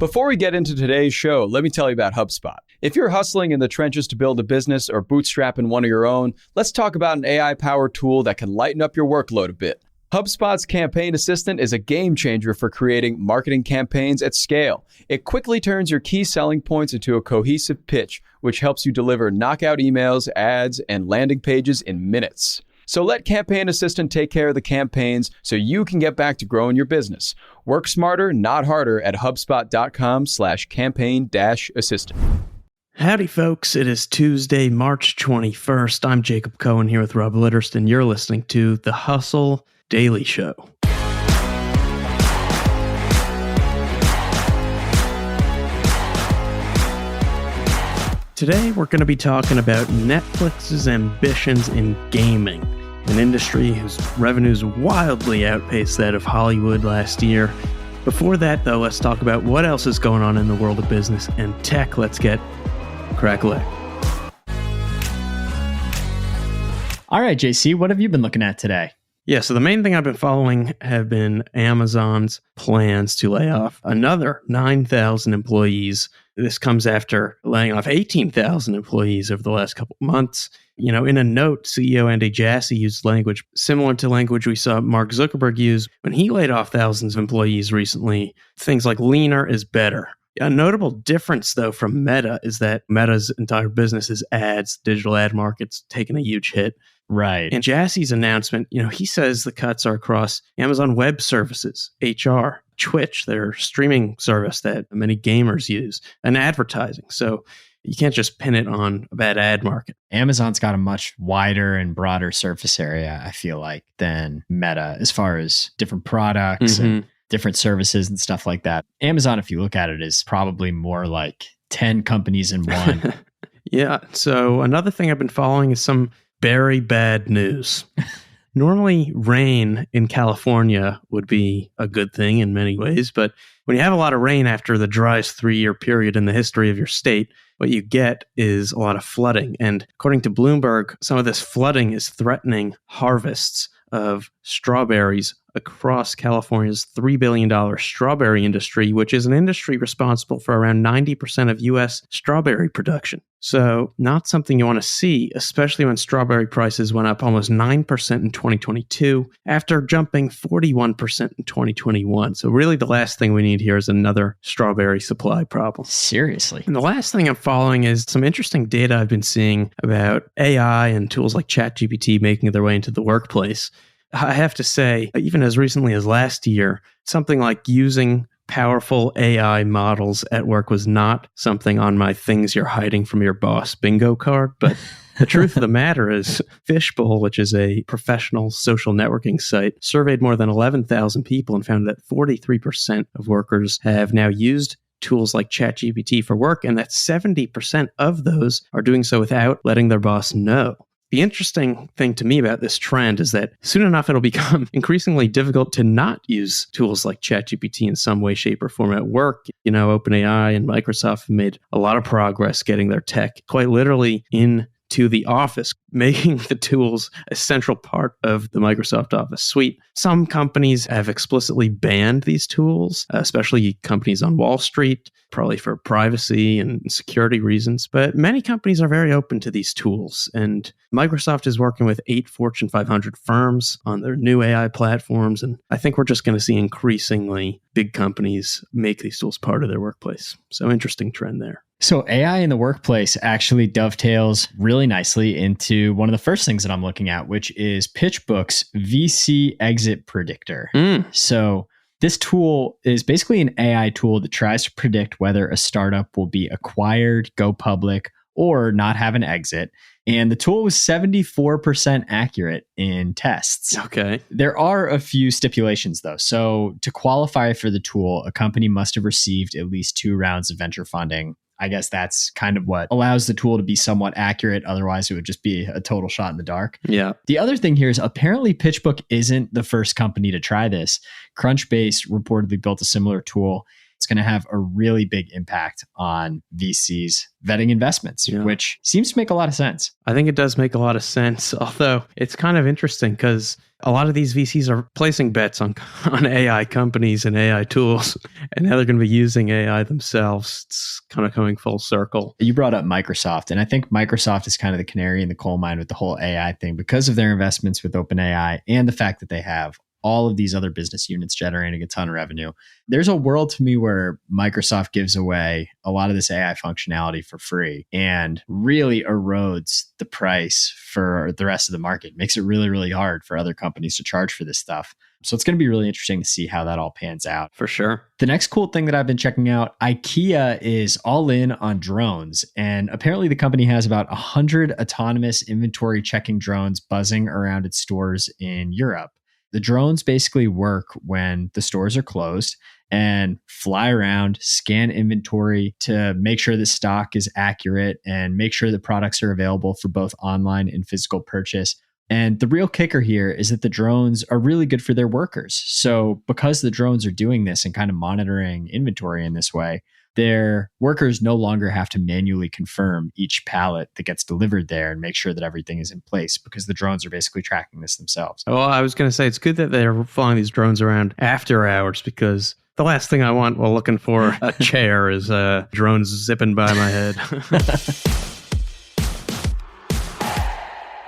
Before we get into today's show, let me tell you about HubSpot. If you're hustling in the trenches to build a business or bootstrapping one of your own, let's talk about an AI-powered tool that can lighten up your workload a bit. HubSpot's Campaign Assistant is a game changer for creating marketing campaigns at scale. It quickly turns your key selling points into a cohesive pitch, which helps you deliver knockout emails, ads, and landing pages in minutes. So let Campaign Assistant take care of the campaigns so you can get back to growing your business. Work smarter, not harder at HubSpot.com/campaign-assistant. Howdy, folks. It is Tuesday, March 21st. I'm Jacob Cohen here with Rob Litterst, and you're listening to The Hustle Daily Show. Today, we're going to be talking about Netflix's ambitions in gaming, an industry whose revenues wildly outpaced that of Hollywood last year. Before that, though, let's talk about what else is going on in the world of business and tech. Let's get crackling. All right, JC, what have you been looking at today? Yeah, so the main thing I've been following have been Amazon's plans to lay off another 9,000 employees. This comes after laying off 18,000 employees over the last couple of months. You know, in a note, CEO Andy Jassy used language similar to language we saw Mark Zuckerberg use when he laid off thousands of employees recently. Things like leaner is better. A notable difference, though, from Meta is that Meta's entire business is ads. Digital ad market's taken a huge hit. Right. And Jassy's announcement, he says the cuts are across Amazon Web Services, HR, Twitch, their streaming service that many gamers use, and advertising. So you can't just pin it on a bad ad market. Amazon's got a much wider and broader surface area, I feel like, than Meta as far as different products and different services and stuff like that. Amazon, if you look at it, is probably more like 10 companies in one. Yeah. So another thing I've been following is some very bad news. Normally, rain in California would be a good thing in many ways, but when you have a lot of rain after the driest 3-year period in the history of your state, what you get is a lot of flooding. And according to Bloomberg, some of this flooding is threatening harvests of strawberries across California's $3 billion strawberry industry, which is an industry responsible for around 90% of U.S. strawberry production. So not something you want to see, especially when strawberry prices went up almost 9% in 2022 after jumping 41% in 2021. So really the last thing we need here is another strawberry supply problem. Seriously. And the last thing I'm following is some interesting data I've been seeing about AI and tools like ChatGPT making their way into the workplace. I have to say, even as recently as last year, something like using powerful AI models at work was not something on my things you're hiding from your boss bingo card. But the truth of the matter is Fishbowl, which is a professional social networking site, surveyed more than 11,000 people and found that 43% of workers have now used tools like ChatGPT for work, and that 70% of those are doing so without letting their boss know. The interesting thing to me about this trend is that soon enough, it'll become increasingly difficult to not use tools like ChatGPT in some way, shape, or form at work. OpenAI and Microsoft have made a lot of progress getting their tech quite literally into the office, making the tools a central part of the Microsoft Office suite. Some companies have explicitly banned these tools, especially companies on Wall Street, probably for privacy and security reasons. But many companies are very open to these tools. And Microsoft is working with 8 Fortune 500 firms on their new AI platforms. And I think we're just going to see increasingly big companies make these tools part of their workplace. So interesting trend there. So AI in the workplace actually dovetails really nicely into one of the first things that I'm looking at, which is PitchBook's VC Exit Predictor. So this tool is basically an AI tool that tries to predict whether a startup will be acquired, go public, or not have an exit. And the tool was 74% accurate in tests. Okay. There are a few stipulations, though. So to qualify for the tool, a company must have received at least 2 rounds of venture funding. I guess that's kind of what allows the tool to be somewhat accurate. Otherwise, it would just be a total shot in the dark. Yeah. The other thing here is apparently PitchBook isn't the first company to try this. Crunchbase reportedly built a similar tool. it's going to have a really big impact on VCs vetting investments, which seems to make a lot of sense. I think it does make a lot of sense, although it's kind of interesting because a lot of these VCs are placing bets on AI companies and AI tools, and now they're going to be using AI themselves. It's kind of coming full circle. You brought up Microsoft, and I think Microsoft is kind of the canary in the coal mine with the whole AI thing because of their investments with OpenAI and the fact that they have all of these other business units generating a ton of revenue. There's a world to me where Microsoft gives away a lot of this AI functionality for free and really erodes the price for the rest of the market. Makes it really, really hard for other companies to charge for this stuff. So it's going to be really interesting to see how that all pans out. For sure. The next cool thing that I've been checking out, IKEA is all in on drones. And apparently the company has about 100 autonomous inventory checking drones buzzing around its stores in Europe. The drones basically work when the stores are closed and fly around, scan inventory to make sure the stock is accurate and make sure the products are available for both online and physical purchase. And the real kicker here is that the drones are really good for their workers. So because the drones are doing this and kind of monitoring inventory in this way, their workers no longer have to manually confirm each pallet that gets delivered there and make sure that everything is in place because the drones are basically tracking this themselves. Well, I was going to say it's good that they're flying these drones around after hours because the last thing I want while looking for a chair is drones zipping by my head.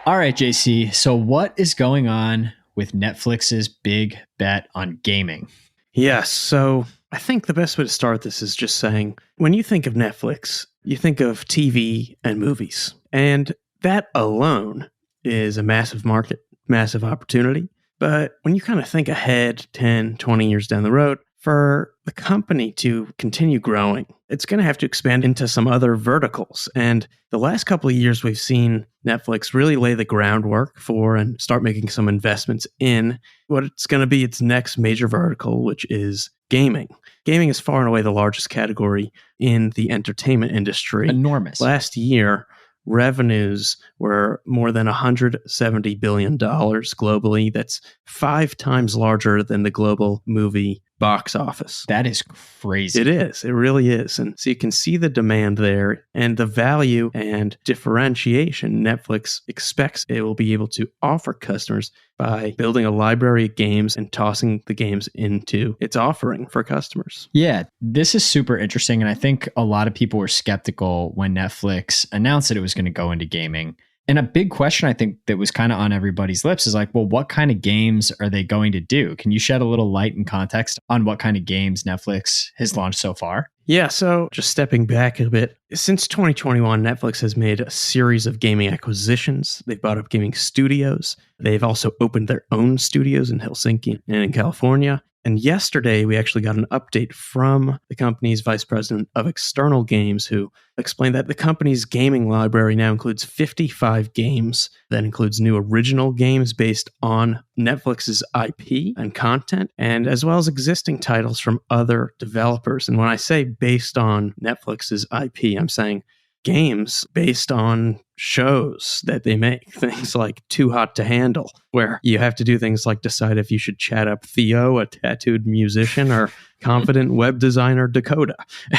All right, JC. So what is going on with Netflix's big bet on gaming? Yes. So I think the best way to start this is just saying, when you think of Netflix, you think of TV and movies. And that alone is a massive market, massive opportunity. But when you kind of think ahead 10, 20 years down the road, for the company to continue growing, it's going to have to expand into some other verticals. And the last couple of years, we've seen Netflix really lay the groundwork for and start making some investments in what it's going to be its next major vertical, which is gaming. Gaming is far and away the largest category in the entertainment industry. Enormous. Last year, revenues were more than $170 billion globally. That's 5 times larger than the global movie box office. That is crazy. It is. It really is. And so you can see the demand there and the value and differentiation Netflix expects it will be able to offer customers by building a library of games and tossing the games into its offering for customers. Yeah, this is super interesting. And I think a lot of people were skeptical when Netflix announced that it was going to go into gaming. And a big question I think that was kind of on everybody's lips is like, well, what kind of games are they going to do? Can you shed a little light and context on what kind of games Netflix has launched so far? Yeah, so just stepping back a bit, since 2021, Netflix has made a series of gaming acquisitions. They've bought up gaming studios. They've also opened their own studios in Helsinki and in California. And yesterday, we actually got an update from the company's vice president of external games who explained that the company's gaming library now includes 55 games. That includes new original games based on Netflix's IP and content, and as well as existing titles from other developers. And when I say based on Netflix's IP, I'm saying games based on shows that they make, things like Too Hot to Handle, where you have to do things like decide if you should chat up Theo, a tattooed musician, or confident web designer Dakota.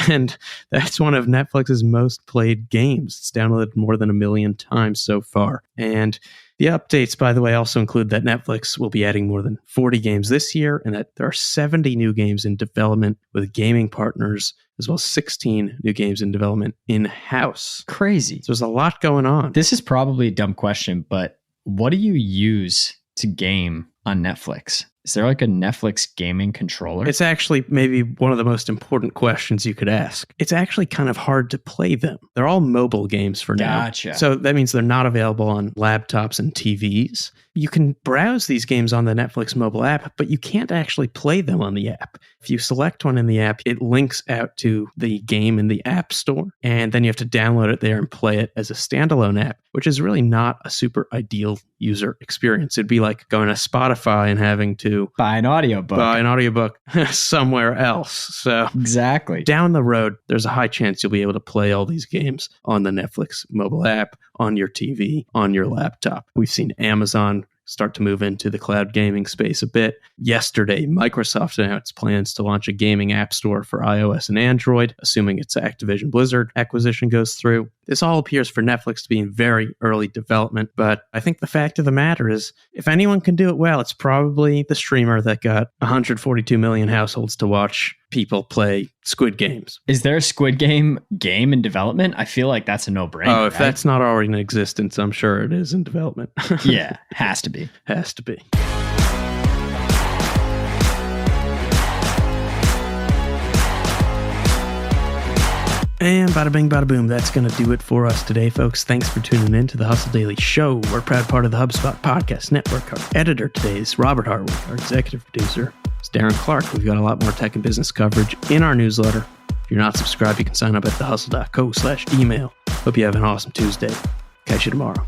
And that's one of Netflix's most played games. It's downloaded more than 1 million times so far. And the updates, by the way, also include that Netflix will be adding more than 40 games this year and that there are 70 new games in development with gaming partners, as well as 16 new games in development in-house. Crazy. So there's a lot going on. This is probably a dumb question, but what do you use to game on Netflix? Is there like a Netflix gaming controller? It's actually maybe one of the most important questions you could ask. It's actually kind of hard to play them. They're all mobile games for now. Gotcha. So that means they're not available on laptops and TVs. You can browse these games on the Netflix mobile app, but you can't actually play them on the app. If you select one in the app, it links out to the game in the App Store, and then you have to download it there and play it as a standalone app, which is really not a super ideal user experience. It'd be like going to Spotify and having to buy an audiobook somewhere else. So exactly. Down the road, there's a high chance you'll be able to play all these games on the Netflix mobile app, on your TV, on your laptop. We've seen Amazon start to move into the cloud gaming space a bit. Yesterday, Microsoft announced plans to launch a gaming app store for iOS and Android, assuming its Activision Blizzard acquisition goes through. This all appears for Netflix to be in very early development, but I think the fact of the matter is, if anyone can do it well, it's probably the streamer that got 142 million households to watch people play Squid Games. Is there a Squid Game in development? I feel like that's a no-brainer. Oh, if that's not already in existence, I'm sure it is in development. Yeah, has to be. Has to be. And bada bing, bada boom. That's going to do it for us today, folks. Thanks for tuning in to the Hustle Daily Show. We're a proud part of the HubSpot Podcast Network. Our editor today is Robert Harwood. Our executive producer is Darren Clarke. We've got a lot more tech and business coverage in our newsletter. If you're not subscribed, you can sign up at thehustle.co/email. Hope you have an awesome Tuesday. Catch you tomorrow.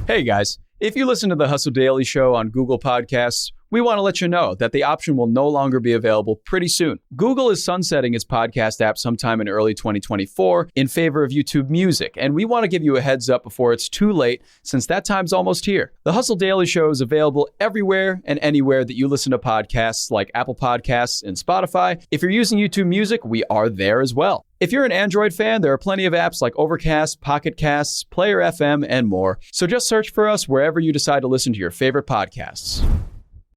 Hey guys, if you listen to the Hustle Daily Show on Google Podcasts, we want to let you know that the option will no longer be available pretty soon. Google is sunsetting its podcast app sometime in early 2024 in favor of YouTube Music, and we want to give you a heads up before it's too late, since that time's almost here. The Hustle Daily Show is available everywhere and anywhere that you listen to podcasts, like Apple Podcasts and Spotify. If you're using YouTube Music, we are there as well. If you're an Android fan, there are plenty of apps like Overcast, Pocket Casts, Player FM, and more. So just search for us wherever you decide to listen to your favorite podcasts.